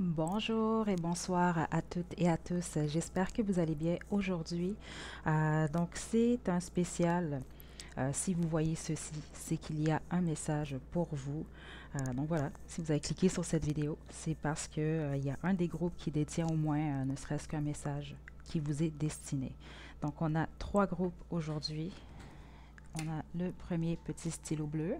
Bonjour et bonsoir à toutes et à tous. J'espère que vous allez bien aujourd'hui. Donc, c'est un spécial. Si vous voyez ceci, c'est qu'il y a un message pour vous. Donc voilà, si vous avez cliqué sur cette vidéo, c'est parce que, il y a un des groupes qui détient au moins ne serait-ce qu'un message qui vous est destiné. Donc, on a trois groupes aujourd'hui. On a le premier petit stylo bleu,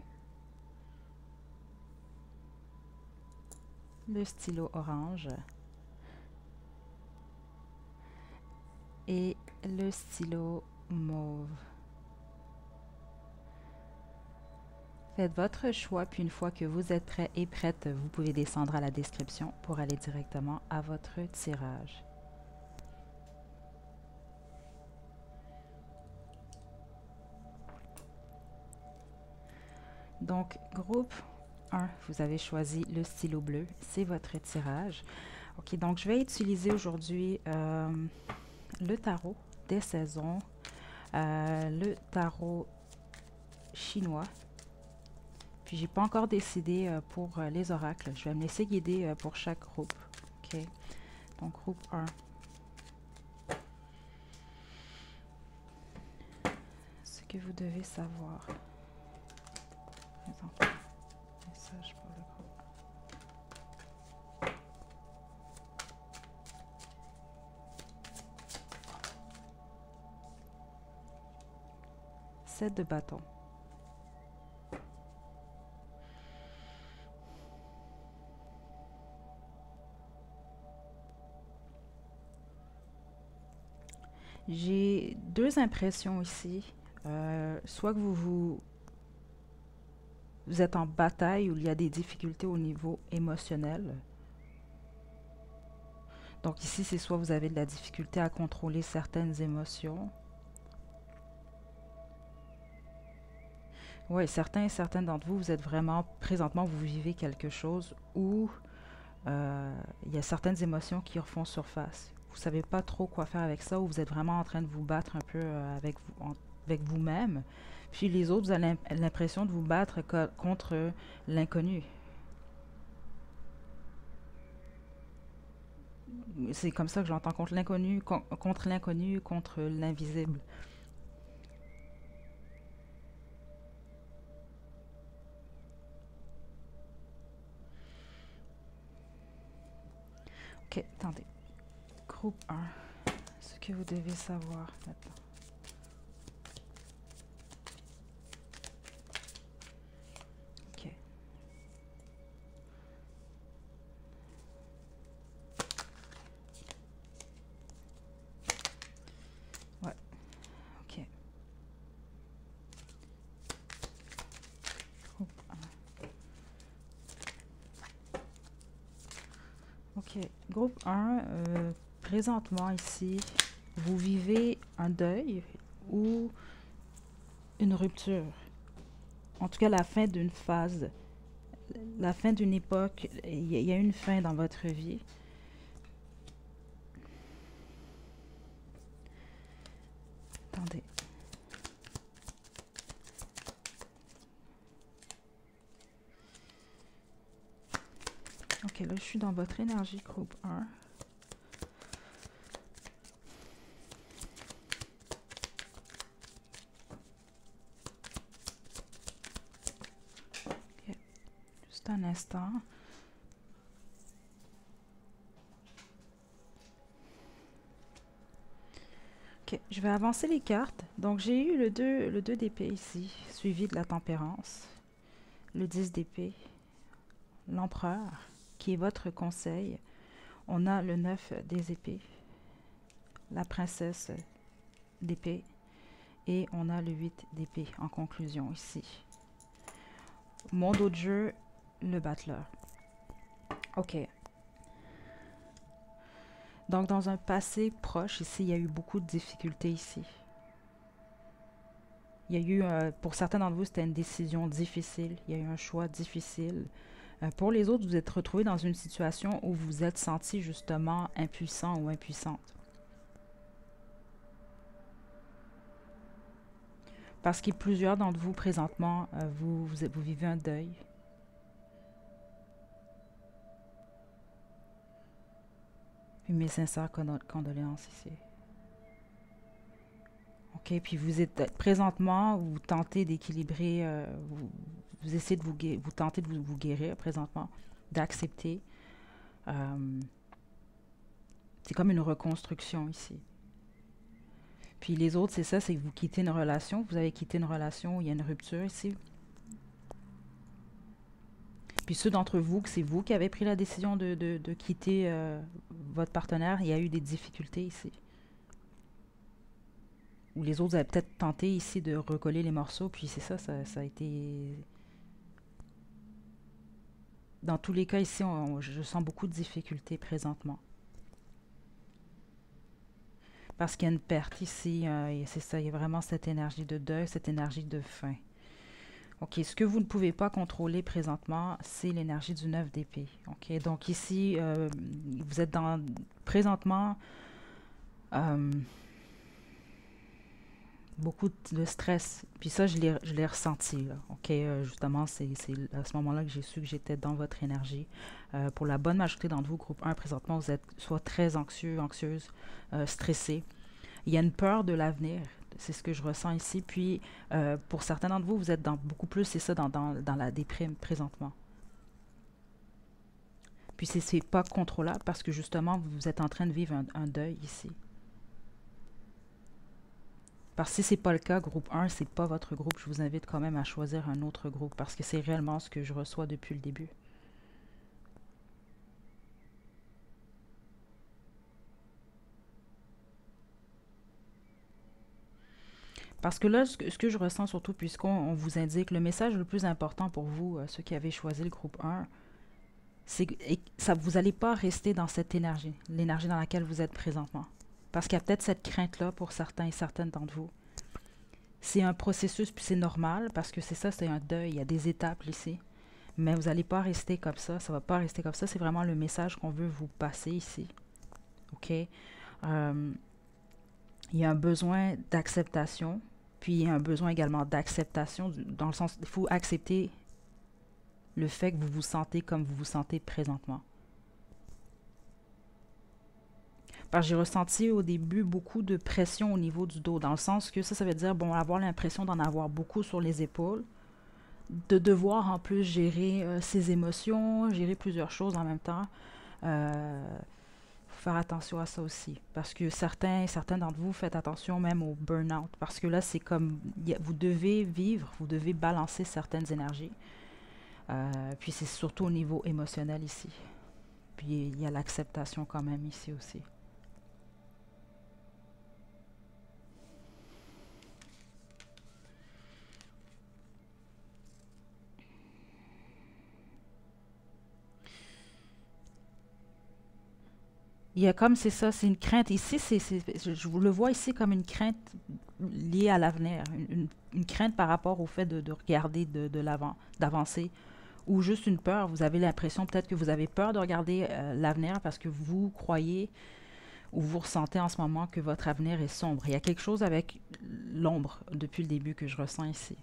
le stylo orange et le stylo mauve. Faites votre choix, puis une fois que vous êtes prêt et prête, vous pouvez descendre à la description pour aller directement à votre tirage. Donc, groupe 1, vous avez choisi le stylo bleu, c'est votre tirage. Ok, donc je vais utiliser aujourd'hui le tarot des saisons, le tarot chinois. Puis j'ai pas encore décidé pour les oracles. Je vais me laisser guider pour chaque groupe. Ok, donc groupe 1. Ce que vous devez savoir. Présente message pour le groupe. 7 de bâton. J'ai deux impressions ici. Soit que vous êtes en bataille où il y a des difficultés au niveau émotionnel. Donc ici, c'est soit vous avez de la difficulté à contrôler certaines émotions. Oui, certains et certaines d'entre vous, vous êtes vraiment, présentement, vous vivez quelque chose où il y a certaines émotions qui refont surface. Vous ne savez pas trop quoi faire avec ça, ou vous êtes vraiment en train de vous battre un peu avec vous-même. Puis les autres, vous avez l'impression de vous battre contre l'inconnu. C'est comme ça que j'entends, contre l'inconnu, contre l'inconnu, contre l'invisible. Ok, attendez. Groupe 1. Ce que vous devez savoir maintenant. Ok. Ouais. Ok. Groupe 1. Ok. Groupe 1, présentement ici, vous vivez un deuil ou une rupture. En tout cas, la fin d'une phase, la fin d'une époque. Il y a une fin dans votre vie. Attendez. Ok, là, je suis dans votre énergie, groupe 1. Ok, juste un instant. Ok, je vais avancer les cartes. Donc, j'ai eu le 2 d'épée ici, suivi de la tempérance. Le 10 d'épée. L'empereur, qui est votre conseil. On a le 9 des épées. La princesse d'épée. Et on a le 8 d'épée en conclusion ici. Mon dos de jeu, le battleur. Ok. Donc, dans un passé proche, ici, il y a eu beaucoup de difficultés ici. Il y a eu, pour certains d'entre vous, c'était une décision difficile. Il y a eu un choix difficile. Pour les autres, vous êtes retrouvés dans une situation où vous vous êtes senti justement impuissant ou impuissante. Parce que plusieurs d'entre vous, présentement, vous vivez un deuil. Puis mes sincères condoléances ici. OK, puis vous êtes présentement, vous tentez d'équilibrer, vous essayez de vous tentez de vous guérir présentement, d'accepter. Euh, c'est comme une reconstruction ici. Puis les autres, c'est ça, c'est que vous quittez une relation, vous avez quitté une relation, il y a une rupture ici. Puis ceux d'entre vous, que c'est vous qui avez pris la décision de quitter votre partenaire, il y a eu des difficultés ici. Ou les autres avaient peut-être tenté ici de recoller les morceaux, puis c'est ça, ça a été... Dans tous les cas ici, je sens beaucoup de difficultés présentement. Parce qu'il y a une perte ici, et c'est ça, il y a vraiment cette énergie de deuil, cette énergie de fin. OK, ce que vous ne pouvez pas contrôler présentement, c'est l'énergie du 9 d'épée. OK, donc ici, vous êtes dans, présentement, euh, beaucoup de stress. Puis ça, je l'ai ressenti, là. OK, justement, c'est à ce moment-là que j'ai su que j'étais dans votre énergie. Pour la bonne majorité d'entre vous, groupe 1, présentement, vous êtes soit très anxieux, anxieuse, stressé. Il y a une peur de l'avenir. C'est ce que je ressens ici. Puis, pour certains d'entre vous, vous êtes dans beaucoup plus, c'est ça, dans la déprime présentement. Puis, c'est pas contrôlable parce que justement, vous êtes en train de vivre un deuil ici. Parce que si c'est pas le cas, groupe 1, c'est pas votre groupe. Je vous invite quand même à choisir un autre groupe parce que c'est réellement ce que je reçois depuis le début. Parce que là, ce que je ressens surtout, puisqu'on vous indique le message le plus important pour vous, ceux qui avez choisi le groupe 1, c'est que ça, vous n'allez pas rester dans cette énergie, l'énergie dans laquelle vous êtes présentement. Parce qu'il y a peut-être cette crainte-là pour certains et certaines d'entre vous. C'est un processus, puis c'est normal, parce que c'est ça, c'est un deuil, il y a des étapes ici. Mais vous n'allez pas rester comme ça ne va pas rester comme ça. C'est vraiment le message qu'on veut vous passer ici. OK? Il y a un besoin d'acceptation, puis il y a un besoin également d'acceptation, dans le sens, il faut accepter le fait que vous vous sentez comme vous vous sentez présentement. Parce que j'ai ressenti au début beaucoup de pression au niveau du dos, dans le sens que ça veut dire, bon, avoir l'impression d'en avoir beaucoup sur les épaules, de devoir en plus gérer ses émotions, gérer plusieurs choses en même temps. Faut faire attention à ça aussi. Parce que certains d'entre vous, faites attention même au burn-out. Parce que là, c'est comme, vous devez vivre, vous devez balancer certaines énergies. Puis c'est surtout au niveau émotionnel ici. Puis il y a l'acceptation quand même ici aussi. Il y a comme, c'est ça, c'est une crainte. Ici, je vous le vois ici comme une crainte liée à l'avenir. Une crainte par rapport au fait de regarder de l'avant, d'avancer. Ou juste une peur. Vous avez l'impression peut-être que vous avez peur de regarder l'avenir parce que vous croyez ou vous ressentez en ce moment que votre avenir est sombre. Il y a quelque chose avec l'ombre depuis le début que je ressens ici.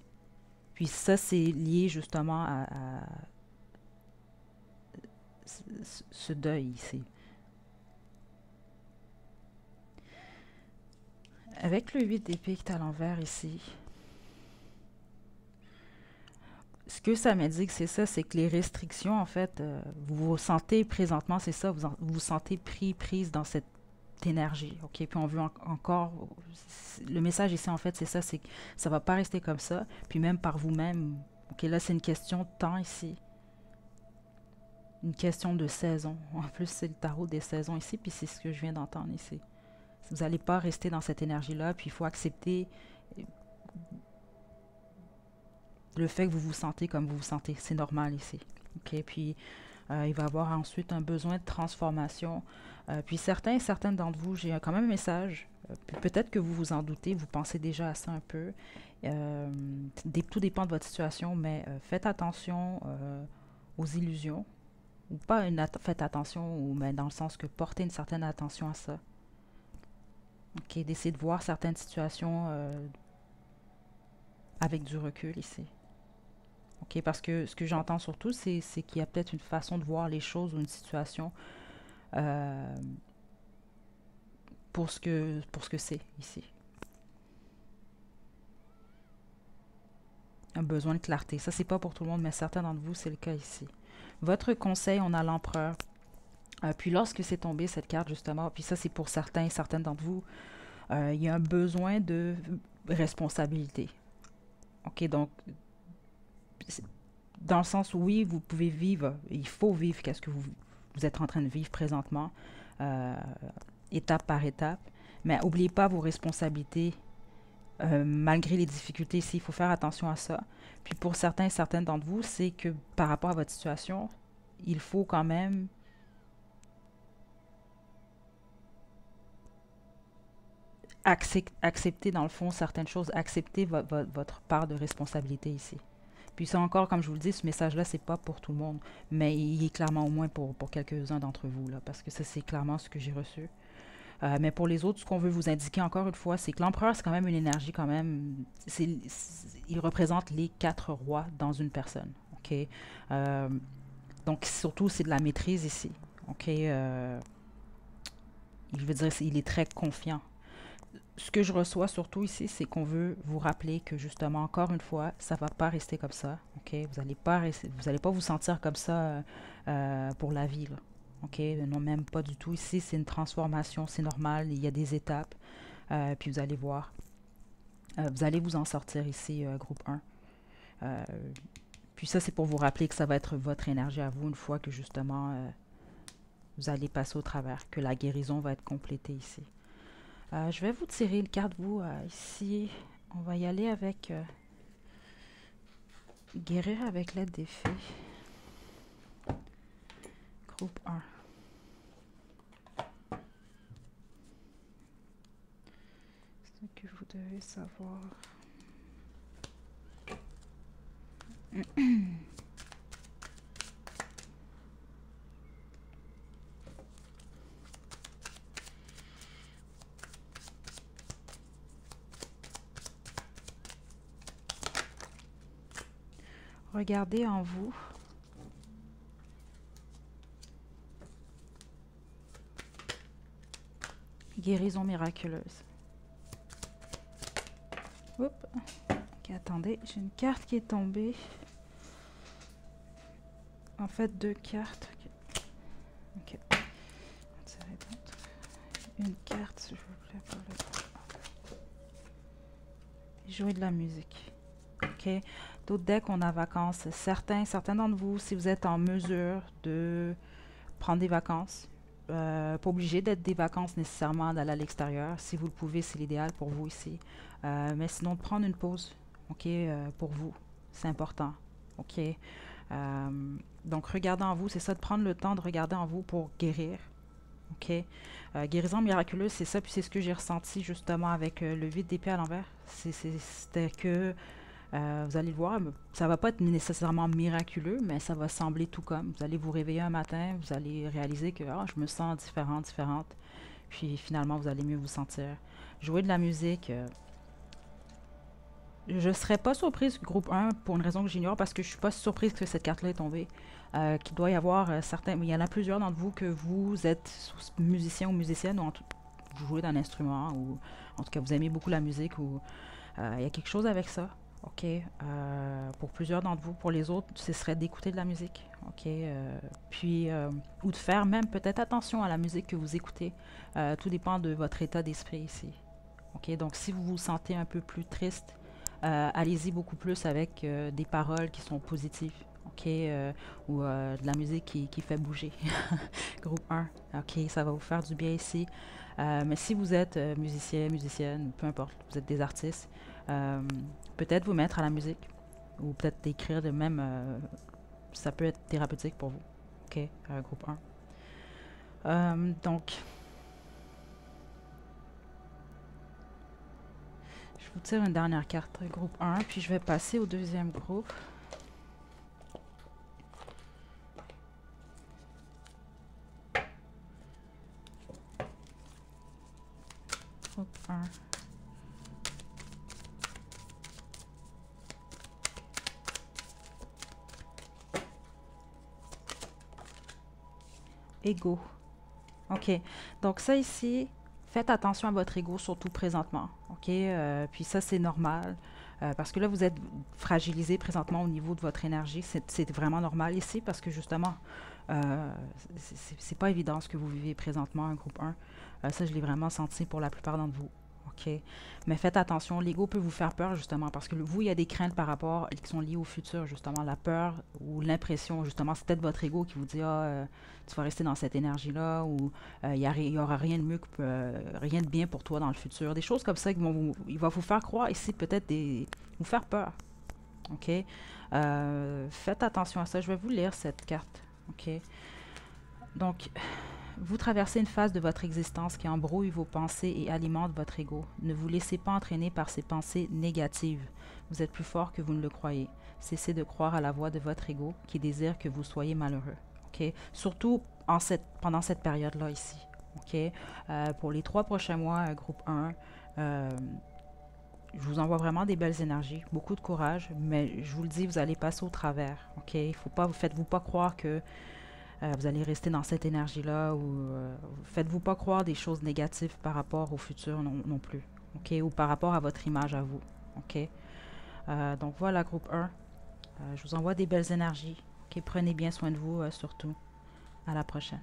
Puis ça, c'est lié justement à ce deuil ici. Avec le 8 d'épée qui est à l'envers ici, ce que ça m'indique, c'est ça, c'est que les restrictions, en fait, vous vous sentez présentement, c'est ça, vous vous sentez prise dans cette énergie, OK? Puis on veut encore... Le message ici, en fait, c'est ça, c'est que ça va pas rester comme ça, puis même par vous-même, OK? Là, c'est une question de temps ici. Une question de saison. En plus, c'est le tarot des saisons ici, puis c'est ce que je viens d'entendre ici. Vous n'allez pas rester dans cette énergie-là, puis il faut accepter le fait que vous vous sentez comme vous vous sentez. C'est normal ici. OK? Puis, il va y avoir ensuite un besoin de transformation. Puis, certaines d'entre vous, j'ai quand même un message. Peut-être que vous vous en doutez, vous pensez déjà à ça un peu. Tout dépend de votre situation, mais faites attention aux illusions. Ou pas faites attention, mais dans le sens que portez une certaine attention à ça. OK, d'essayer de voir certaines situations avec du recul ici. OK, parce que ce que j'entends surtout, c'est qu'il y a peut-être une façon de voir les choses ou une situation pour ce que c'est ici. Un besoin de clarté. Ça, c'est pas pour tout le monde, mais certains d'entre vous, c'est le cas ici. Votre conseil, on a l'empereur. Puis lorsque c'est tombé, cette carte, justement, puis ça, c'est pour certains et certaines d'entre vous, il y a un besoin de responsabilité. OK, donc, dans le sens où, oui, vous pouvez vivre, il faut vivre qu'est-ce que vous êtes en train de vivre présentement, étape par étape, mais n'oubliez pas vos responsabilités. Malgré les difficultés ici, il faut faire attention à ça. Puis pour certains et certaines d'entre vous, c'est que par rapport à votre situation, il faut quand même accepter dans le fond certaines choses, accepter votre part de responsabilité ici. Puis ça encore, comme je vous le dis, ce message-là, c'est pas pour tout le monde, mais il est clairement au moins pour quelques-uns d'entre vous, là, parce que ça, c'est clairement ce que j'ai reçu. Mais pour les autres, ce qu'on veut vous indiquer encore une fois, c'est que l'empereur, c'est quand même une énergie quand même. Il représente les 4 rois dans une personne. OK? Donc, surtout, c'est de la maîtrise ici. OK? Je veux dire, il est très confiant. Ce que je reçois surtout ici, c'est qu'on veut vous rappeler que justement, encore une fois, ça ne va pas rester comme ça. OK? Vous allez pas vous sentir comme ça pour la vie, là. OK? Non, même pas du tout. Ici, c'est une transformation, c'est normal. Il y a des étapes. Puis vous allez voir. Vous allez vous en sortir ici, groupe 1. Puis ça, c'est pour vous rappeler que ça va être votre énergie à vous une fois que justement, vous allez passer au travers, que la guérison va être complétée ici. Je vais vous tirer une carte, vous, ici. On va y aller avec guérir avec l'aide des fées. Groupe 1. Ce que vous devez savoir. Regardez en vous. Guérison miraculeuse. Oups. Ok, attendez, j'ai une carte qui est tombée. En fait, 2 cartes. Ok. On dirait d'autres. Une carte, s'il vous plaît, pour le... Jouer de la musique. OK. D'autres decks, on a vacances. Certains d'entre vous, si vous êtes en mesure de prendre des vacances, pas obligé d'être des vacances nécessairement d'aller à l'extérieur. Si vous le pouvez, c'est l'idéal pour vous ici. Mais sinon, de prendre une pause, OK, pour vous, c'est important. OK. Donc, regardez en vous, c'est ça, de prendre le temps de regarder en vous pour guérir. OK. Guérison miraculeuse, c'est ça, puis c'est ce que j'ai ressenti justement avec le 8 d'épée à l'envers. C'était que vous allez le voir, ça va pas être nécessairement miraculeux, mais ça va sembler tout comme. Vous allez vous réveiller un matin, vous allez réaliser que je me sens différente. Puis finalement, vous allez mieux vous sentir. Jouer de la musique. Je ne serais pas surprise, groupe 1, pour une raison que j'ignore, parce que je ne suis pas surprise que cette carte-là est tombée. Qu'il doit y avoir certains... Il y en a plusieurs d'entre vous que vous êtes musicien ou musicienne, ou vous jouez d'un instrument, ou en tout cas, vous aimez beaucoup la musique, ou il y a quelque chose avec ça. OK. Pour plusieurs d'entre vous. Pour les autres, ce serait d'écouter de la musique. OK. Puis, ou de faire même peut-être attention à la musique que vous écoutez. Tout dépend de votre état d'esprit ici. OK. Donc, si vous vous sentez un peu plus triste, allez-y beaucoup plus avec des paroles qui sont positives. OK. Ou de la musique qui fait bouger. Groupe 1. OK. Ça va vous faire du bien ici. Mais si vous êtes musicien, musicienne, peu importe, vous êtes des artistes, peut-être vous mettre à la musique ou peut-être d'écrire de même, ça peut être thérapeutique pour vous. OK, groupe 1. Donc, je vous tire une dernière carte, groupe 1, puis je vais passer au deuxième groupe. Groupe 1. Ego. OK. Donc ça ici, Faites attention à votre ego, surtout présentement, OK? Puis ça, c'est normal, parce que là, vous êtes fragilisé présentement au niveau de votre énergie. C'est vraiment normal ici, parce que justement, euh, c'est pas évident ce que vous vivez présentement, un groupe 1. Ça, je l'ai vraiment senti pour la plupart d'entre vous. OK. Mais faites attention, l'ego peut vous faire peur justement parce que vous, il y a des craintes par rapport qui sont liées au futur, justement, la peur ou l'impression, justement, c'est peut-être votre ego qui vous dit tu vas rester dans cette énergie-là ou il y aura rien de mieux rien de bien pour toi dans le futur. Des choses comme ça qui vont il va vous faire croire ici, peut-être vous faire peur. OK? Faites attention à ça. Je vais vous lire cette carte. OK? Donc, vous traversez une phase de votre existence qui embrouille vos pensées et alimente votre ego. Ne vous laissez pas entraîner par ces pensées négatives. Vous êtes plus fort que vous ne le croyez. Cessez de croire à la voix de votre ego qui désire que vous soyez malheureux. Okay? Surtout pendant cette période-là ici. Okay? Pour les 3 prochains mois, groupe 1, je vous envoie vraiment des belles énergies, beaucoup de courage, mais je vous le dis, vous allez passer au travers. Okay? Faites-vous pas croire que vous allez rester dans cette énergie-là ou faites-vous pas croire des choses négatives par rapport au futur non plus, OK? Ou par rapport à votre image à vous, OK? Donc voilà, groupe 1. Je vous envoie des belles énergies. OK? Prenez bien soin de vous, surtout. À la prochaine.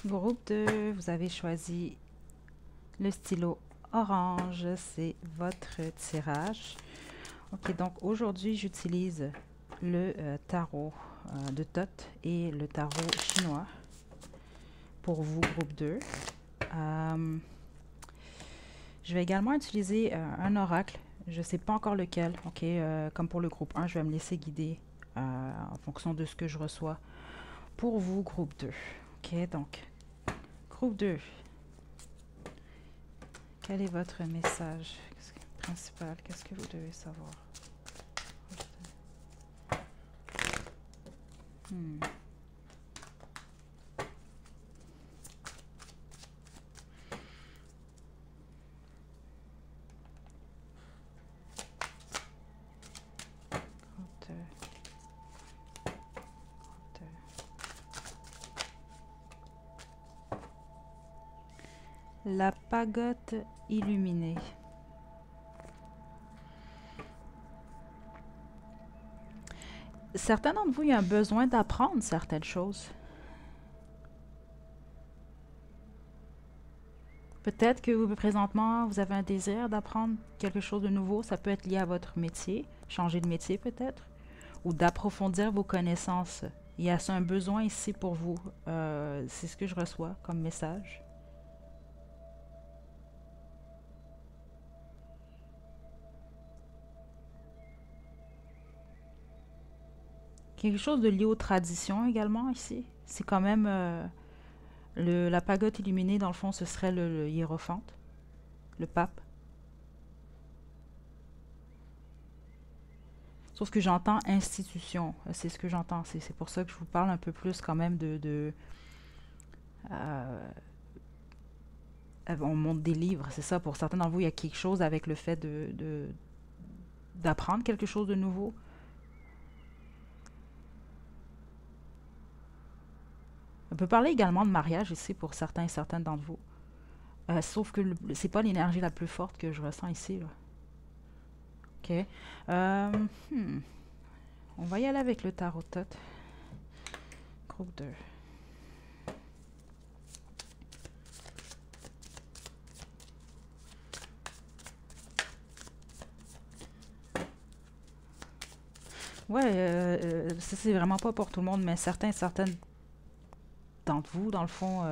Groupe 2, vous avez choisi le stylo orange, c'est votre tirage. OK, donc aujourd'hui, j'utilise le tarot de Thoth et le tarot chinois pour vous, groupe 2. Je vais également utiliser un oracle. Je ne sais pas encore lequel. OK, comme pour le groupe 1, je vais me laisser guider en fonction de ce que je reçois pour vous, groupe 2. OK, donc, groupe 2. Quel est votre message principal? Qu'est-ce que vous devez savoir? La pagode illuminée. Certains d'entre vous, il y a un besoin d'apprendre certaines choses. Peut-être que vous, présentement, vous avez un désir d'apprendre quelque chose de nouveau. Ça peut être lié à votre métier, changer de métier peut-être, ou d'approfondir vos connaissances. Il y a un besoin ici pour vous. C'est ce que je reçois comme message. Quelque chose de lié aux traditions également ici. C'est quand même la pagode illuminée, dans le fond, ce serait le hiérophante, le pape. Sauf que j'entends institution, c'est ce que j'entends. C'est pour ça que je vous parle un peu plus quand même euh, on monte des livres, c'est ça. Pour certains d'entre vous, il y a quelque chose avec le fait d'apprendre quelque chose de nouveau. On peut parler également de mariage ici pour certains et certaines d'entre vous. Sauf que c'est pas l'énergie la plus forte que je ressens ici, là. Ok. Euh, hmm. On va y aller avec le tarot tot. Groupe 2. Ouais, ça c'est vraiment pas pour tout le monde, mais certains et certaines d'entre vous, dans le fond,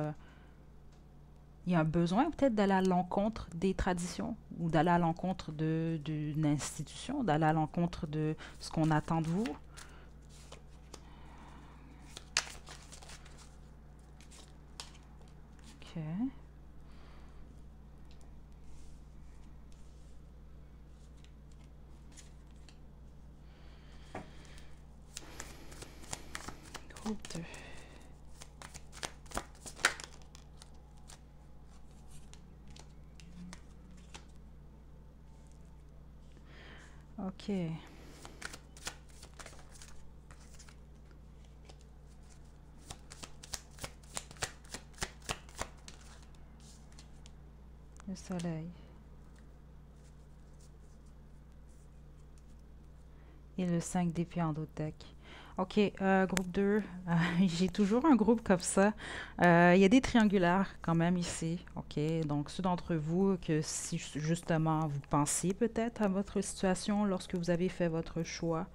il y a un besoin peut-être d'aller à l'encontre des traditions ou d'aller à l'encontre d'une institution, d'aller à l'encontre de ce qu'on attend de vous. Ok. Groupe 2. Ok. Le soleil. Et le 5 d'épée en deck. Ok, groupe 2. J'ai toujours un groupe comme ça. Il y a des triangulaires quand même ici. Ok, donc ceux d'entre vous que si justement vous pensiez peut-être à votre situation lorsque vous avez fait votre choix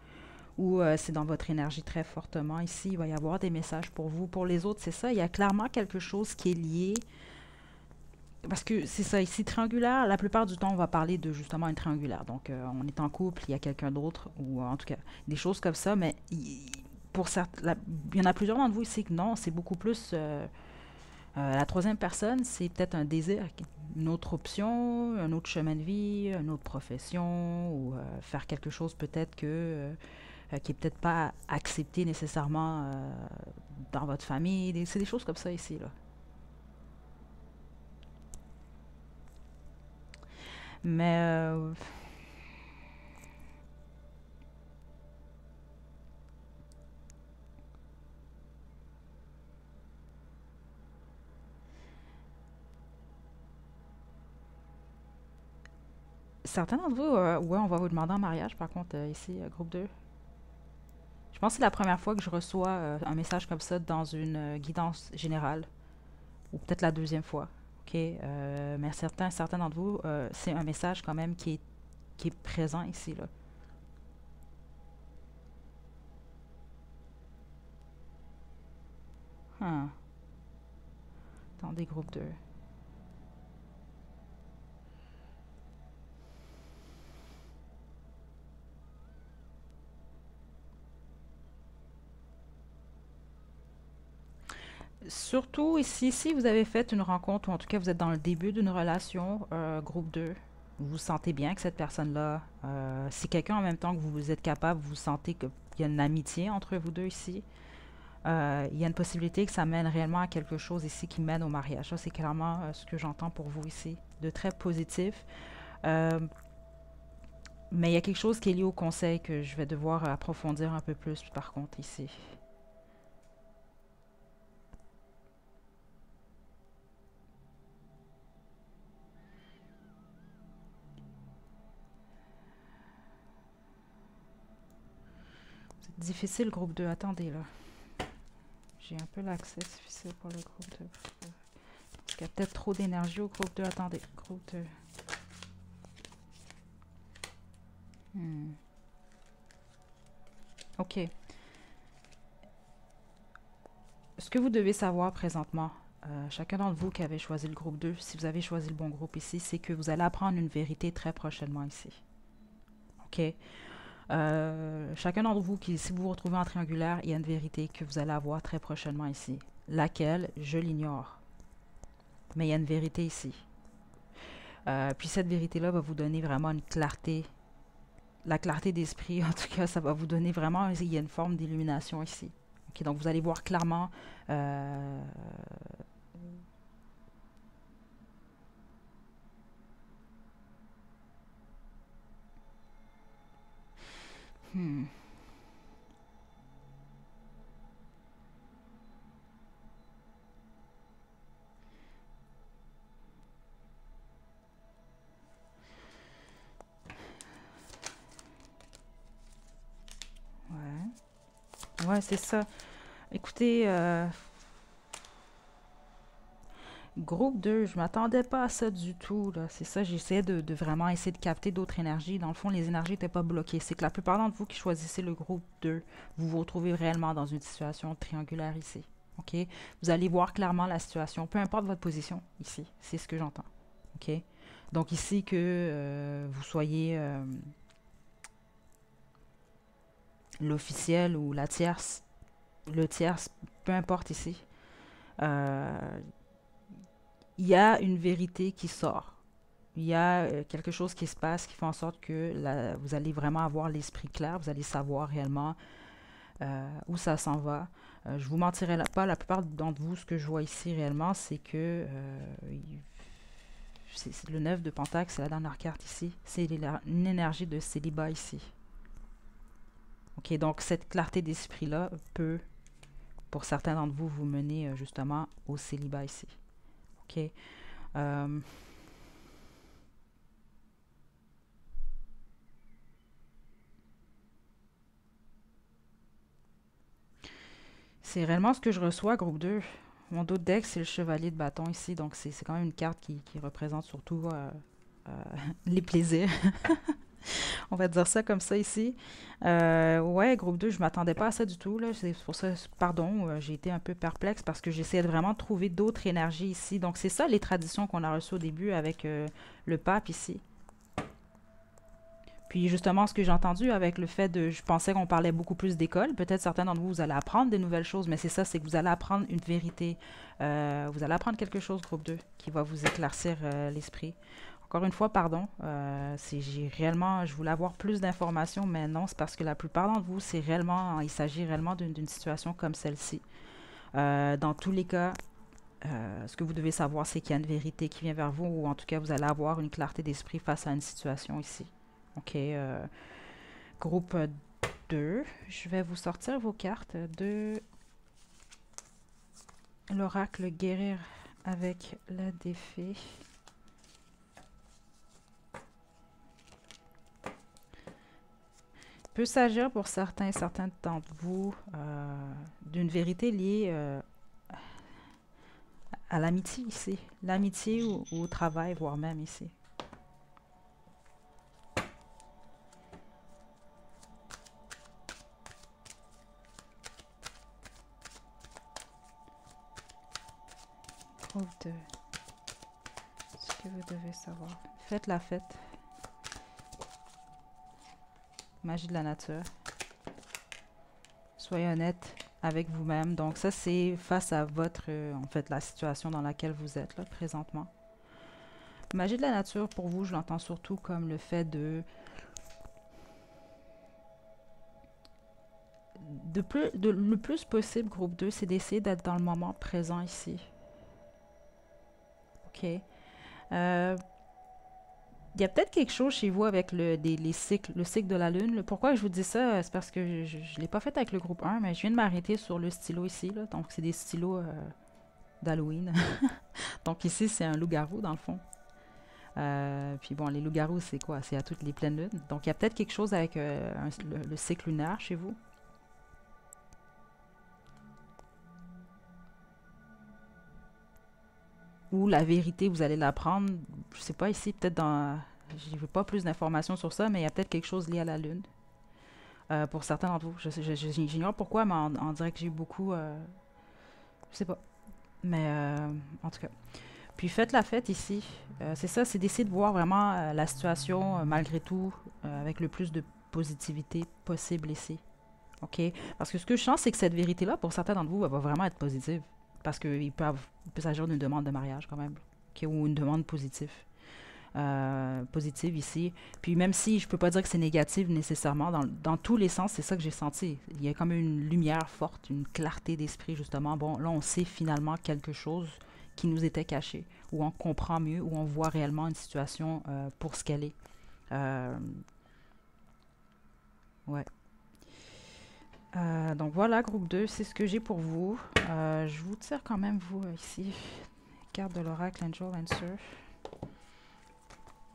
ou c'est dans votre énergie très fortement ici, il va y avoir des messages pour vous. Pour les autres, c'est ça. Il y a clairement quelque chose qui est lié. Parce que c'est ça, ici, triangulaire, la plupart du temps, on va parler de justement une triangulaire. Donc, on est en couple, il y a quelqu'un d'autre, ou en tout cas, des choses comme ça, mais pour il y en a plusieurs d'entre vous ici que non, c'est beaucoup plus. La troisième personne, c'est peut-être un désir, une autre option, un autre chemin de vie, une autre profession, ou faire quelque chose peut-être qui est peut-être pas accepté nécessairement dans votre famille. C'est des choses comme ça ici, là. Mais certains d'entre vous, ouais, on va vous demander en mariage, par contre, ici, groupe 2. Je pense que c'est la première fois que je reçois un message comme ça dans une guidance générale, ou peut-être la deuxième fois. Ok, mais certains d'entre vous, c'est un message quand même qui est présent ici, là. Huh. Attendez, groupe 2. Surtout ici, si vous avez fait une rencontre, ou en tout cas vous êtes dans le début d'une relation, groupe 2, vous vous sentez bien que cette personne-là, si quelqu'un en même temps que vous êtes capable, vous sentez qu'il y a une amitié entre vous deux ici, il y a une possibilité que ça mène réellement à quelque chose ici qui mène au mariage. Ça, c'est clairement ce que j'entends pour vous ici, de très positif. Euh, mais il y a quelque chose qui est lié au conseil que je vais devoir approfondir un peu plus par contre ici. C'est difficile, groupe 2. Attendez, là. J'ai un peu l'accès difficile pour le groupe 2. Ok. qu'il y a peut-être trop d'énergie au groupe 2. Attendez, groupe 2. OK. Ce que vous devez savoir présentement, chacun d'entre vous qui avez choisi le groupe 2, si vous avez choisi le bon groupe ici, c'est que vous allez apprendre une vérité très prochainement ici. OK? Chacun d'entre vous, si vous vous retrouvez en triangulaire, il y a une vérité que vous allez avoir très prochainement ici. Laquelle, je l'ignore. Mais il y a une vérité ici. Puis cette vérité-là va vous donner vraiment une clarté. La clarté d'esprit, en tout cas, ça va vous donner vraiment, il y a une forme d'illumination ici. Okay, donc vous allez voir clairement ouais, c'est ça. Écoutez, groupe 2, je m'attendais pas à ça du tout, là. C'est ça, j'essayais de vraiment essayer de capter d'autres énergies. Dans le fond, les énergies n'étaient pas bloquées. C'est que la plupart d'entre vous qui choisissez le groupe 2, vous vous retrouvez réellement dans une situation triangulaire ici. OK? Vous allez voir clairement la situation, peu importe votre position ici. C'est ce que j'entends. OK? Donc ici, que vous soyez l'officiel ou la tierce, le tierce, peu importe ici. Il y a une vérité qui sort. Il y a quelque chose qui se passe qui fait en sorte que vous allez vraiment avoir l'esprit clair, vous allez savoir réellement où ça s'en va. Je vous mentirai pas, la plupart d'entre vous, ce que je vois ici réellement, c'est que c'est le 9 de Pentacle, c'est la dernière carte ici. C'est une énergie de célibat ici. OK, donc cette clarté d'esprit-là peut, pour certains d'entre vous, vous mener justement au célibat ici. OK. C'est réellement ce que je reçois, groupe 2. Mon dos de deck, c'est le chevalier de bâton ici. Donc, c'est quand même une carte qui représente surtout les plaisirs. On va dire ça comme ça ici. Ouais, groupe 2, je m'attendais pas à ça du tout. C'est pour ça, pardon, j'ai été un peu perplexe parce que j'essayais de vraiment trouver d'autres énergies ici. Donc, c'est ça les traditions qu'on a reçues au début avec le pape ici. Puis justement, ce que j'ai entendu avec le fait de... Je pensais qu'on parlait beaucoup plus d'école. Peut-être certains d'entre vous, vous allez apprendre des nouvelles choses, mais c'est ça, c'est que vous allez apprendre une vérité. Vous allez apprendre quelque chose, groupe 2, qui va vous éclaircir l'esprit. Encore une fois, pardon, je voulais avoir plus d'informations, mais non, c'est parce que la plupart d'entre vous, il s'agit réellement d'une situation comme celle-ci. Dans tous les cas, ce que vous devez savoir, c'est qu'il y a une vérité qui vient vers vous, ou en tout cas, vous allez avoir une clarté d'esprit face à une situation ici. OK, groupe 2, je vais vous sortir vos cartes de l'oracle guérir avec la défait. Il peut s'agir pour certains d'entre vous d'une vérité liée à l'amitié ici. L'amitié ou au travail, voire même ici. Groupe 2. Ce que vous devez savoir. Faites la fête. Magie de la nature. Soyez honnête avec vous-même. Donc ça, c'est face à votre, en fait, la situation dans laquelle vous êtes là présentement. Magie de la nature, pour vous, je l'entends surtout comme le fait le plus possible, groupe 2, c'est d'essayer d'être dans le moment présent ici. OK. Il y a peut-être quelque chose chez vous avec le cycle de la lune. Pourquoi je vous dis ça? C'est parce que je ne l'ai pas fait avec le groupe 1, mais je viens de m'arrêter sur le stylo ici. Là. Donc, c'est des stylos d'Halloween. Donc, ici, c'est un loup-garou, dans le fond. Puis bon, les loups-garous, c'est quoi? C'est à toutes les pleines lunes. Donc, il y a peut-être quelque chose avec le cycle lunaire chez vous. où la vérité, vous allez l'apprendre. Je sais pas ici, peut-être dans... Je veux pas plus d'informations sur ça, mais il y a peut-être quelque chose lié à la Lune. Pour certains d'entre vous. J'ignore pourquoi, mais on dirait que j'ai eu beaucoup... je sais pas. Mais en tout cas. Puis faites la fête ici. C'est ça, c'est d'essayer de voir vraiment la situation, malgré tout, avec le plus de positivité possible ici. OK? Parce que ce que je sens, c'est que cette vérité-là, pour certains d'entre vous, elle va vraiment être positive. Parce qu'il peut s'agir d'une demande de mariage quand même. OK? Ou une demande positive. Positive ici. Puis même si je peux pas dire que c'est négatif nécessairement, dans tous les sens, c'est ça que j'ai senti. Il y a comme une lumière forte, une clarté d'esprit justement. Bon, là, on sait finalement quelque chose qui nous était caché, où on comprend mieux, où on voit réellement une situation pour ce qu'elle est. Ouais. Donc voilà, groupe 2, c'est ce que j'ai pour vous. Je vous tire quand même, vous, ici. Carte de l'oracle, Angel Answer.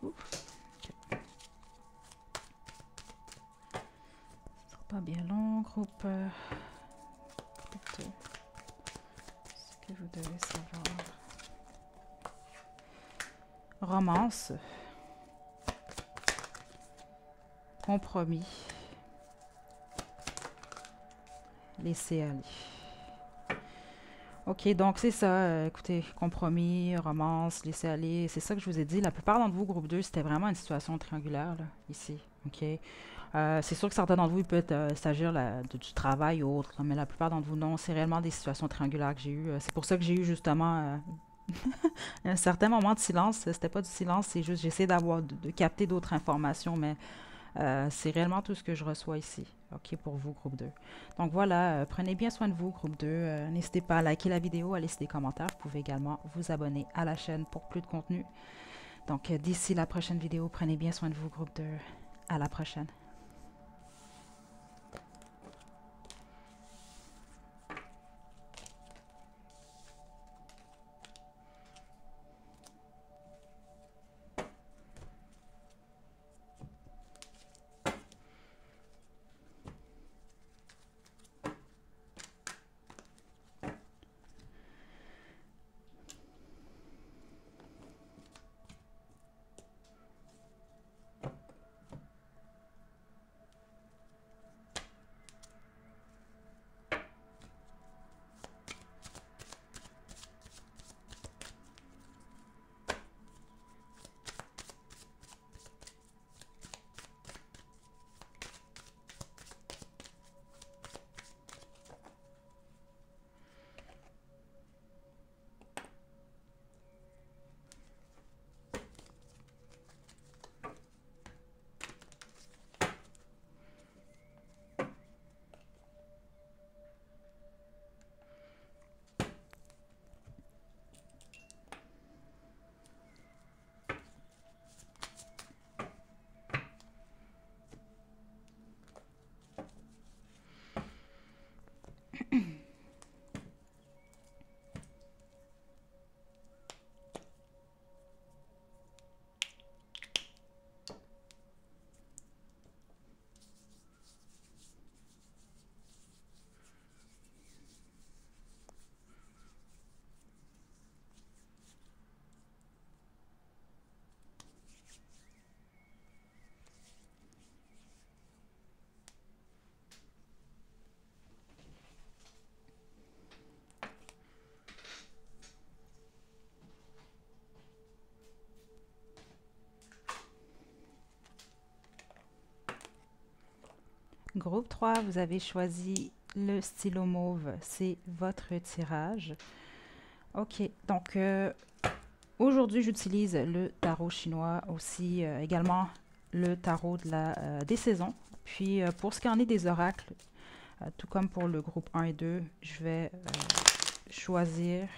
Ouf. Okay. Ce sera pas bien long, groupe 2. Ce que vous devez savoir. Romance. Compromis. Laisser aller. OK, donc c'est ça. Écoutez, compromis, romance, laisser aller. C'est ça que je vous ai dit. La plupart d'entre vous, groupe 2, c'était vraiment une situation triangulaire, là, ici. OK? C'est sûr que certains d'entre vous, il peut s'agir du travail ou autre, mais la plupart d'entre vous, non. C'est réellement des situations triangulaires que j'ai eues. C'est pour ça que j'ai eu justement un certain moment de silence. C'était pas du silence, c'est juste j'essaie de capter d'autres informations, mais c'est réellement tout ce que je reçois ici. OK, pour vous, groupe 2. Donc voilà, prenez bien soin de vous, groupe 2. N'hésitez pas à liker la vidéo, à laisser des commentaires. Vous pouvez également vous abonner à la chaîne pour plus de contenu. Donc d'ici la prochaine vidéo, prenez bien soin de vous, groupe 2. À la prochaine. Groupe 3, vous avez choisi le stylo mauve. C'est votre tirage. OK, donc aujourd'hui, j'utilise le tarot chinois, aussi également le tarot des saisons. Puis pour ce qui en est des oracles, tout comme pour le groupe 1 et 2, je vais choisir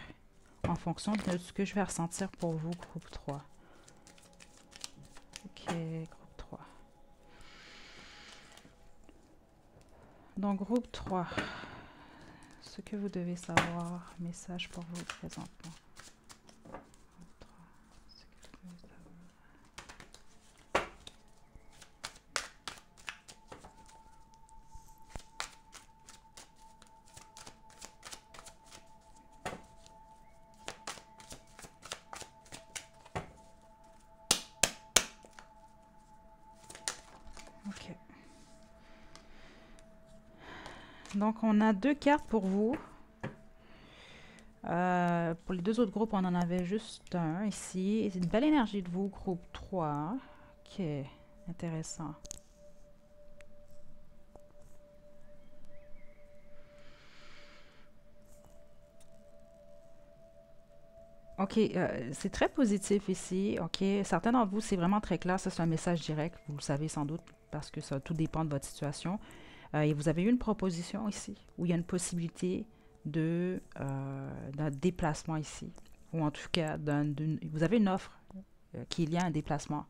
en fonction de ce que je vais ressentir pour vous, groupe 3. OK, groupe 3. Donc, groupe 3, ce que vous devez savoir, message pour vous présentement. OK. Donc, on a 2 cartes pour vous. Pour les 2 autres groupes, on en avait juste un ici. C'est une belle énergie de vous, groupe 3. OK, intéressant. OK, c'est très positif ici. OK, certains d'entre vous, c'est vraiment très clair. Ça, c'est un message direct. Vous le savez sans doute parce que ça tout dépend de votre situation. Et vous avez eu une proposition ici où il y a une possibilité d'un déplacement ici. Ou en tout cas, vous avez une offre qui est liée à un déplacement.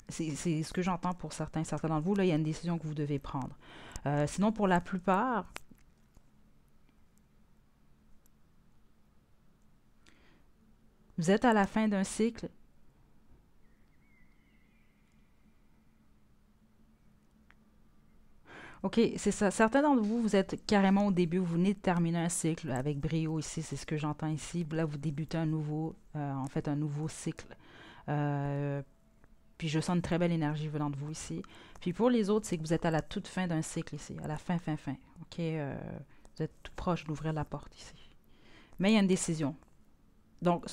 C'est ce que j'entends pour certains d'entre vous. Là, il y a une décision que vous devez prendre. Sinon, pour la plupart, vous êtes à la fin d'un cycle. OK, c'est ça. Certains d'entre vous, vous êtes carrément au début, vous venez de terminer un cycle avec brio ici, c'est ce que j'entends ici. Là, vous débutez en fait, un nouveau cycle. Euh, Puis je sens une très belle énergie venant de vous ici. Puis pour les autres, c'est que vous êtes à la toute fin d'un cycle ici, à la fin. OK, vous êtes tout proche d'ouvrir la porte ici. Mais il y a une décision. Donc,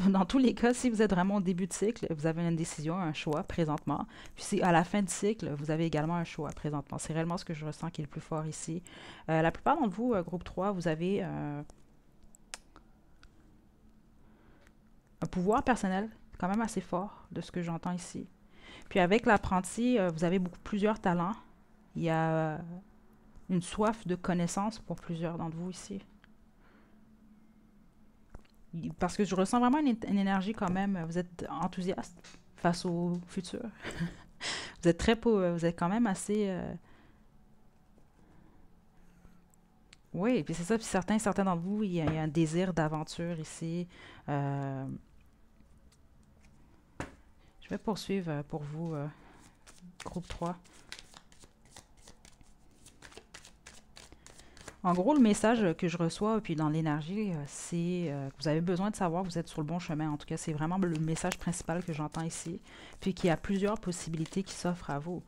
dans tous les cas, si vous êtes vraiment au début de cycle, vous avez une décision, un choix présentement. Puis si à la fin de cycle, vous avez également un choix présentement. C'est réellement ce que je ressens qui est le plus fort ici. La plupart d'entre vous, groupe 3, vous avez un pouvoir personnel quand même assez fort de ce que j'entends ici. Puis avec l'apprenti, vous avez plusieurs talents. Il y a une soif de connaissance pour plusieurs d'entre vous ici. Parce que je ressens vraiment une énergie quand même. Vous êtes enthousiaste face au futur. Vous êtes vous êtes quand même assez... Oui, puis c'est ça. Puis certains d'entre vous, il y a un désir d'aventure ici. Euh, Je vais poursuivre pour vous, groupe 3. En gros, le message que je reçois, puis dans l'énergie, c'est que vous avez besoin de savoir que vous êtes sur le bon chemin. En tout cas, c'est vraiment le message principal que j'entends ici. Puis qu'il y a plusieurs possibilités qui s'offrent à vous.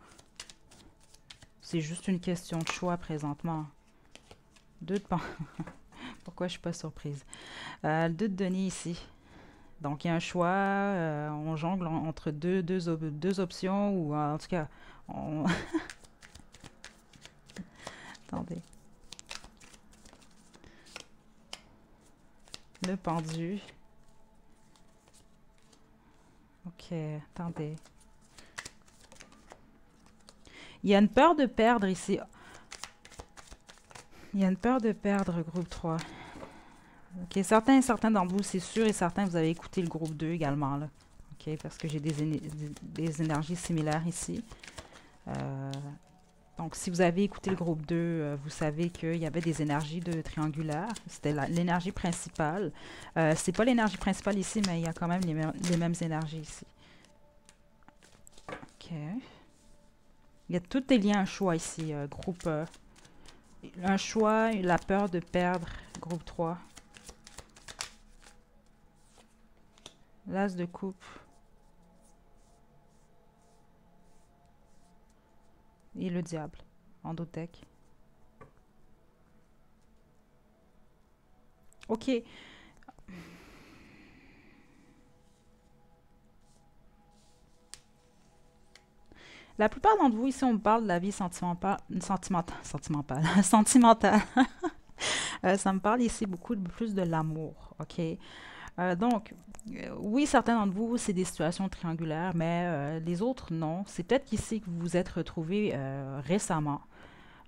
C'est juste une question de choix présentement. Pourquoi je suis pas surprise? 2 de denier ici. Donc, il y a un choix. On jongle entre deux options. Ou en tout cas, on... Attendez. Le pendu. OK, attendez. Il y a une peur de perdre ici. Il y a une peur de perdre, groupe 3. OK, certains d'entre vous, c'est sûr et certain, vous avez écouté le groupe 2 également, là. OK, parce que j'ai des énergies similaires ici. Donc, si vous avez écouté le groupe 2, vous savez qu'il y avait des énergies de triangulaire. C'était l'énergie principale. C'est pas l'énergie principale ici, mais il y a quand même les mêmes énergies ici. OK. Tout est lié à un choix ici, groupe... un choix, la peur de perdre, groupe 3. L'as de coupe. Et le diable, endotech. OK. La plupart d'entre vous, ici, on parle de la vie sentimentale. Ça me parle ici beaucoup plus de l'amour, OK? Donc, oui, certains d'entre vous, c'est des situations triangulaires, mais les autres, non. C'est peut-être qu'ici que vous vous êtes retrouvés récemment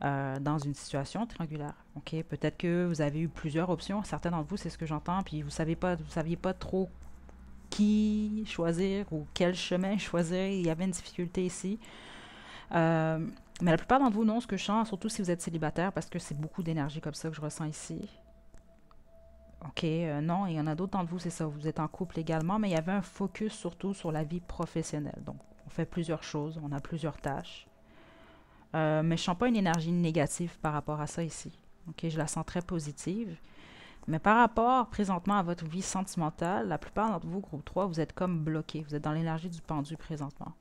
dans une situation triangulaire, OK? Peut-être que vous avez eu plusieurs options. Certains d'entre vous, c'est ce que j'entends, puis vous saviez pas trop qui choisir ou quel chemin choisir. Il y avait une difficulté ici. Mais la plupart d'entre vous, non, ce que je sens, surtout si vous êtes célibataire, parce que c'est beaucoup d'énergie comme ça que je ressens ici. OK, non, il y en a d'autres d'entre vous, c'est ça, vous êtes en couple également, mais il y avait un focus surtout sur la vie professionnelle. Donc, on fait plusieurs choses, on a plusieurs tâches. Mais je ne sens pas une énergie négative par rapport à ça ici. OK, je la sens très positive. Mais par rapport présentement à votre vie sentimentale, la plupart d'entre vous, groupe 3, vous êtes comme bloqué. Vous êtes dans l'énergie du pendu présentement.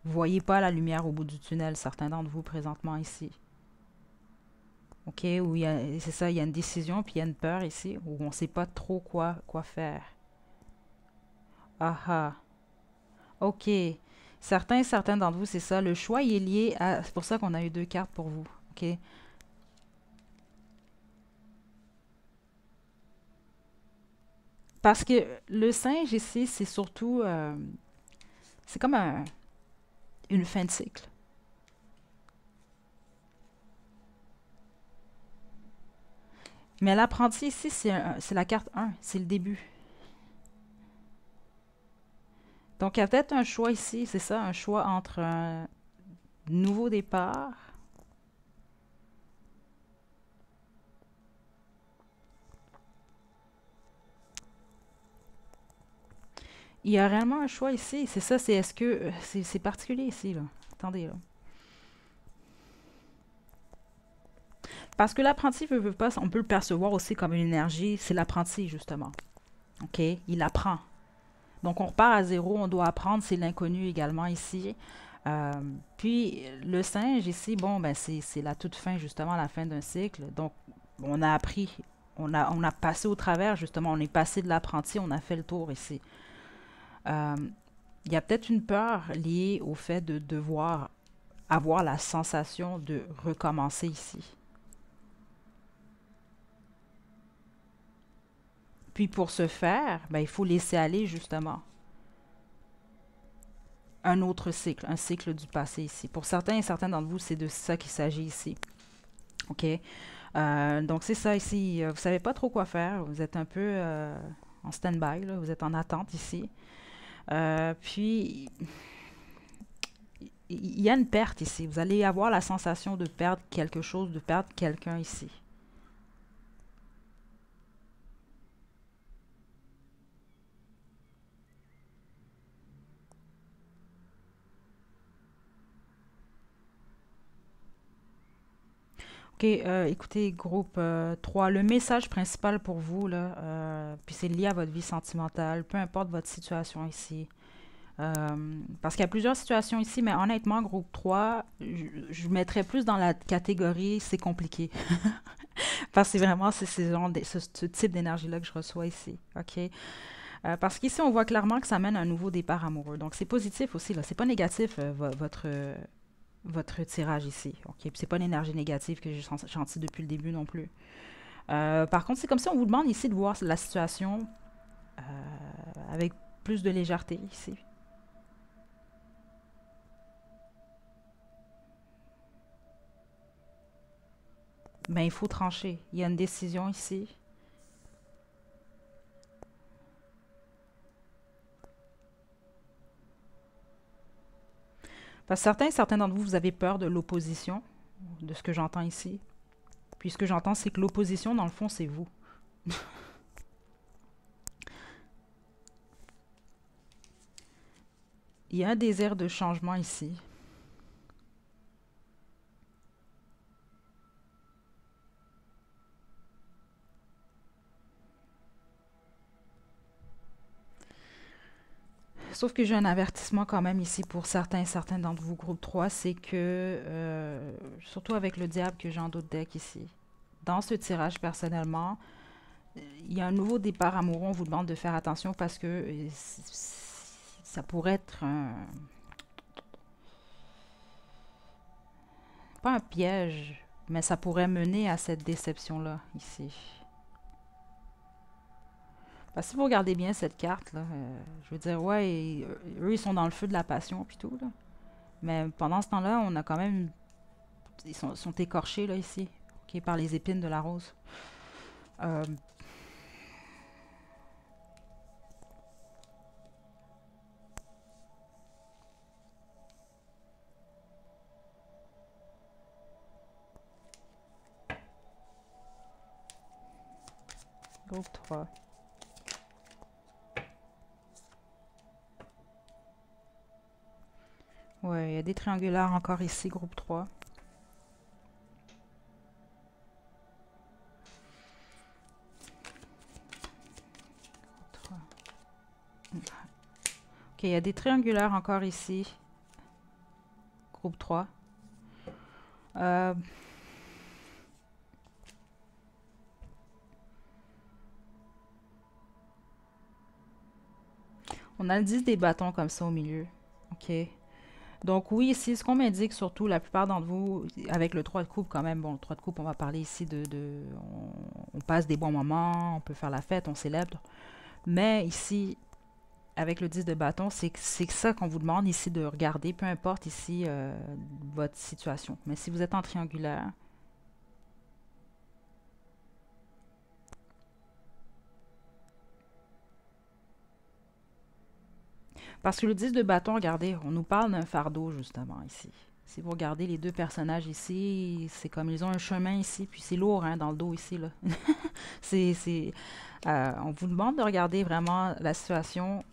Vous voyez pas la lumière au bout du tunnel, certains d'entre vous présentement ici. OK, où c'est ça, il y a une décision, puis il y a une peur ici, où on ne sait pas trop quoi faire. Ah ah. OK. Certains d'entre vous, c'est ça. Le choix, il est lié à... C'est pour ça qu'on a eu deux cartes pour vous. OK? Parce que le singe ici, c'est surtout... c'est comme une fin de cycle. Mais l'apprenti ici, c'est la carte 1. C'est le début. Donc, il y a peut-être un choix ici, c'est ça, un choix entre un nouveau départ. Il y a réellement un choix ici. C'est ça, c'est est-ce que... C'est particulier ici, là. Attendez, là. Parce que l'apprenti veut pas, on peut le percevoir aussi comme une énergie. C'est l'apprenti, justement. OK? Il apprend. Donc, on repart à zéro, on doit apprendre, c'est l'inconnu également ici. Euh, Puis, le singe ici, bon, ben c'est la toute fin, justement, la fin d'un cycle. Donc, on a appris, on a passé au travers, justement, on est passé de l'apprenti, on a fait le tour ici. Euh, Il y a peut-être une peur liée au fait de devoir avoir la sensation de recommencer ici. Puis, pour ce faire, ben, il faut laisser aller, justement, un autre cycle, un cycle du passé ici. Pour certains et certains d'entre vous, c'est de ça qu'il s'agit ici. OK? Donc, c'est ça ici. Vous ne savez pas trop quoi faire. Vous êtes un peu en stand-by, là. Vous êtes en attente ici. Puis, il y a une perte ici. Vous allez avoir la sensation de perdre quelque chose, de perdre quelqu'un ici. OK, écoutez, groupe 3, le message principal pour vous, là, puis c'est lié à votre vie sentimentale, peu importe votre situation ici. Parce qu'il y a plusieurs situations ici, mais honnêtement, groupe 3, je mettrais plus dans la catégorie c'est compliqué. Parce que c'est vraiment ce type d'énergie-là que je reçois ici. OK? Parce qu'ici, on voit clairement que ça mène à un nouveau départ amoureux. Donc, c'est positif aussi, là. C'est pas négatif, votre tirage ici. OK? Puis c'est pas une énergie négative que j'ai sentie depuis le début non plus. Par contre, c'est comme si on vous demande ici de voir la situation avec plus de légèreté ici. Ben, il faut trancher. Il y a une décision ici. Parce que certains d'entre vous, vous avez peur de l'opposition, de ce que j'entends ici. Puis ce que j'entends, c'est que l'opposition, dans le fond, c'est vous. Il y a un désir de changement ici. Sauf que j'ai un avertissement quand même ici pour certains d'entre vous, groupe 3, c'est que, surtout avec le diable que j'ai en d'autres decks ici, dans ce tirage personnellement, il y a un nouveau départ amoureux, on vous demande de faire attention parce que ça pourrait être pas un piège, mais ça pourrait mener à cette déception-là ici. Parce que si vous regardez bien cette carte, là, je veux dire, ouais, eux, ils sont dans le feu de la passion puis tout, là. Mais pendant ce temps-là, on a quand même... Ils sont écorchés, là, ici, ok, par les épines de la rose. Euh, Groupe 3. Ouais, il y a des triangulaires encore ici, groupe 3. Ok, il y a des triangulaires encore ici. Groupe 3. Euh, on a le 10 des bâtons comme ça au milieu. Ok. Donc oui, ici, ce qu'on m'indique surtout, la plupart d'entre vous, avec le 3 de coupe quand même, bon, le 3 de coupe, on va parler ici on passe des bons moments, on peut faire la fête, on célèbre. Mais ici, avec le 10 de bâton, c'est ça qu'on vous demande ici de regarder, peu importe ici votre situation. Mais si vous êtes en triangulaire, parce que le 10 de bâton, regardez, on nous parle d'un fardeau justement ici. Si vous regardez les deux personnages ici, c'est comme ils ont un chemin ici, puis c'est lourd hein, dans le dos ici. Là. On vous demande de regarder vraiment la situation,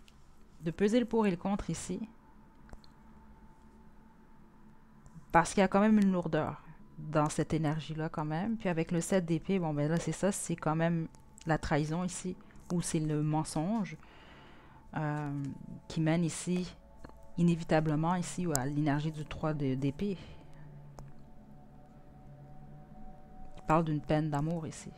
de peser le pour et le contre ici. Parce qu'il y a quand même une lourdeur dans cette énergie-là quand même. Puis avec le 7 d'épée, bon ben là c'est ça, c'est quand même la trahison ici, ou c'est le mensonge qui mène ici, inévitablement ici, à l'énergie du 3 d'épée. Il parle d'une peine d'amour ici.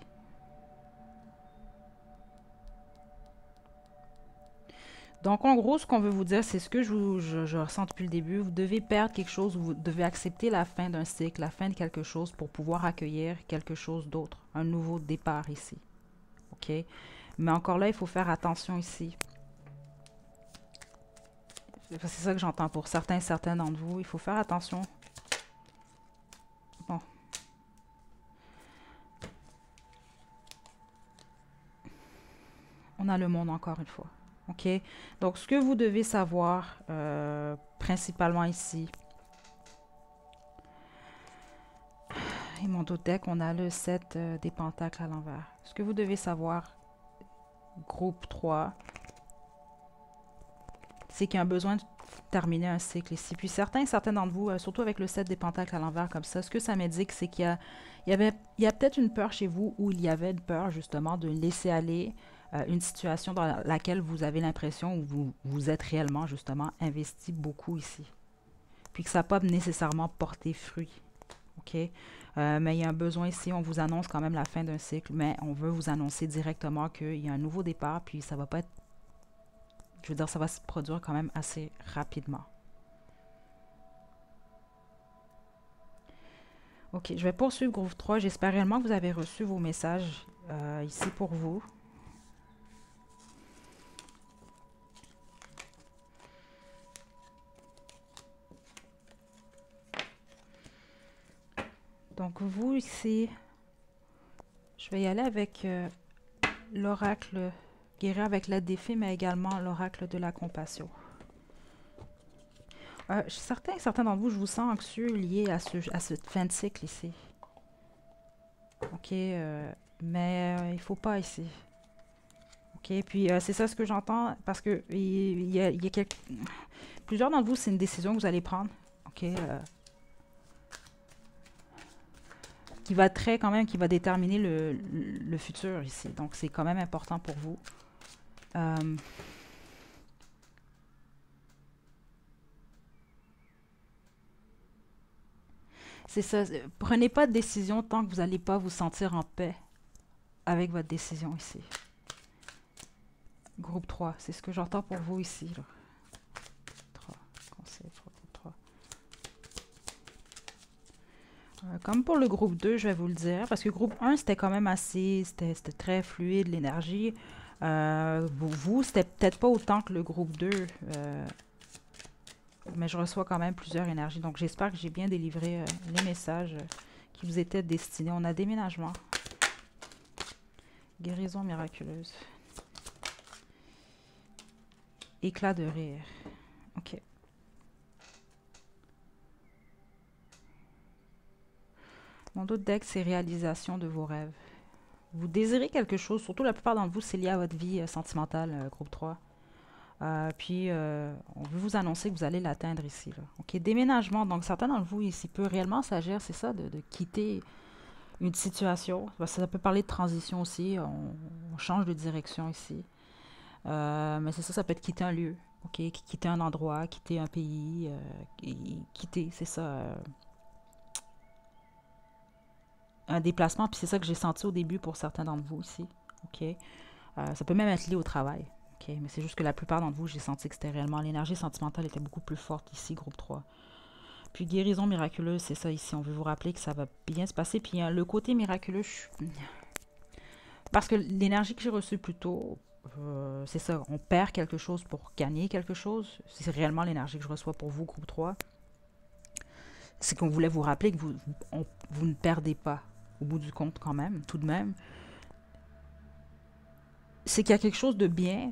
Donc, en gros, ce qu'on veut vous dire, c'est ce que je ressens depuis le début. Vous devez perdre quelque chose, vous devez accepter la fin d'un cycle, la fin de quelque chose pour pouvoir accueillir quelque chose d'autre, un nouveau départ ici. OK? Mais encore là, il faut faire attention ici. C'est ça que j'entends pour certains d'entre vous. Il faut faire attention. Bon. On a le monde encore une fois. OK? Donc, ce que vous devez savoir, principalement ici, et mon dos deck, on a le 7 des pentacles à l'envers. Ce que vous devez savoir, groupe 3, c'est qu'il y a un besoin de terminer un cycle ici. Puis certains d'entre vous, surtout avec le 7 des pentacles à l'envers comme ça, ce que ça m'indique, c'est qu'il y a peut-être une peur chez vous, où il y avait une peur justement de laisser aller une situation dans laquelle vous avez l'impression où vous êtes réellement justement investi beaucoup ici. Puis que ça n'a pas nécessairement porté fruit. OK? Mais il y a un besoin ici, on vous annonce quand même la fin d'un cycle, mais on veut vous annoncer directement qu'il y a un nouveau départ, puis ça va pas être... Je veux dire, ça va se produire quand même assez rapidement. OK, je vais poursuivre groupe 3. J'espère réellement que vous avez reçu vos messages ici pour vous. Donc vous ici, je vais y aller avec l'oracle guérir avec l'aide des fées, mais également l'oracle de la compassion. Certains d'entre vous, je vous sens anxieux lié à cette fin de cycle ici. OK, mais il ne faut pas ici. OK, puis c'est ça ce que j'entends, parce que il y a plusieurs d'entre vous, c'est une décision que vous allez prendre. OK, qui va qui va déterminer le futur ici. Donc, c'est quand même important pour vous. C'est ça. Prenez pas de décision tant que vous n'allez pas vous sentir en paix avec votre décision ici. Groupe 3, c'est ce que j'entends pour vous ici. Là. 3, conseil, 3, groupe 3. Comme pour le groupe 2, je vais vous le dire, parce que groupe 1, c'était quand même assez, c'était très fluide, l'énergie. Vous, c'était peut-être pas autant que le groupe 2, mais je reçois quand même plusieurs énergies. Donc, j'espère que j'ai bien délivré les messages qui vous étaient destinés. On a déménagement. Guérison miraculeuse. Éclat de rire. OK. Mon autre deck, c'est réalisation de vos rêves. Vous désirez quelque chose, surtout la plupart d'entre vous, c'est lié à votre vie sentimentale, groupe 3. Puis, on veut vous annoncer que vous allez l'atteindre ici. Là. OK, déménagement. Donc, certains d'entre vous, ici, peut réellement s'agir, c'est ça, de quitter une situation. Ça peut parler de transition aussi. On change de direction ici. Mais c'est ça, ça peut être quitter un lieu. OK? Quitter un endroit, quitter un pays, quitter, c'est ça, un déplacement. Puis c'est ça que j'ai senti au début pour certains d'entre vous ici. OK? Ça peut même être lié au travail. OK? Mais c'est juste que la plupart d'entre vous, j'ai senti que c'était réellement l'énergie sentimentale était beaucoup plus forte ici, groupe 3. Puis guérison miraculeuse, c'est ça ici. On veut vous rappeler que ça va bien se passer. Puis le côté miraculeux, parce que l'énergie que j'ai reçue plus tôt, c'est ça, on perd quelque chose pour gagner quelque chose. C'est réellement l'énergie que je reçois pour vous, groupe 3. C'est qu'on voulait vous rappeler que vous ne perdez pas au bout du compte quand même, tout de même. C'est qu'il y a quelque chose de bien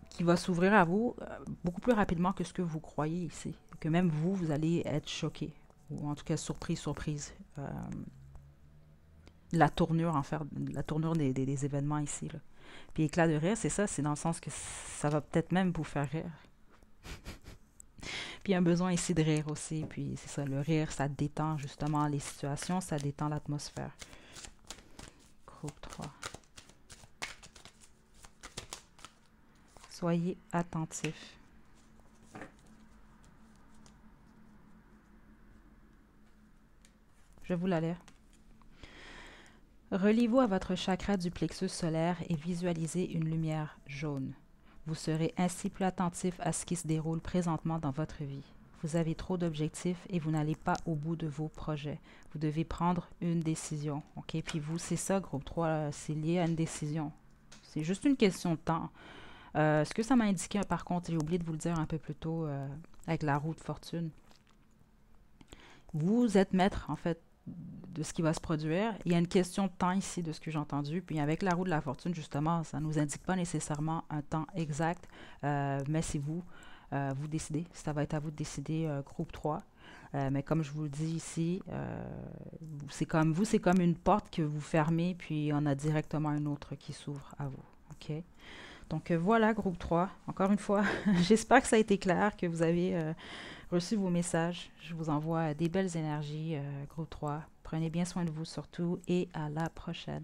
qui va s'ouvrir à vous beaucoup plus rapidement que ce que vous croyez ici. Que même vous, vous allez être choqué. Ou en tout cas, surprise. La tournure, en fait, la tournure des événements ici. Là. Puis éclat de rire, c'est ça, c'est dans le sens que ça va peut-être même vous faire rire. Puis il y a un besoin ici de rire aussi. Puis c'est ça, le rire, ça détend justement les situations, ça détend l'atmosphère. Groupe 3. Soyez attentifs. Je vous la lire. Reliez-vous à votre chakra du plexus solaire et visualisez une lumière jaune. Vous serez ainsi plus attentif à ce qui se déroule présentement dans votre vie. Vous avez trop d'objectifs et vous n'allez pas au bout de vos projets. Vous devez prendre une décision. OK? Puis vous, c'est ça, groupe 3, c'est lié à une décision. C'est juste une question de temps. Ce que ça m'a indiqué, par contre, j'ai oublié de vous le dire un peu plus tôt avec la roue de fortune. Vous êtes maître, en fait, de ce qui va se produire. Il y a une question de temps ici, de ce que j'ai entendu. Puis avec la roue de la fortune, justement, ça ne nous indique pas nécessairement un temps exact, mais c'est vous. Vous décidez. Ça va être à vous de décider, groupe 3. Mais comme je vous le dis ici, c'est comme vous, c'est comme une porte que vous fermez, puis on a directement une autre qui s'ouvre à vous. OK? Donc voilà, groupe 3. Encore une fois, j'espère que ça a été clair, que vous avez reçu vos messages. Je vous envoie des belles énergies, groupe 3. Prenez bien soin de vous surtout et à la prochaine.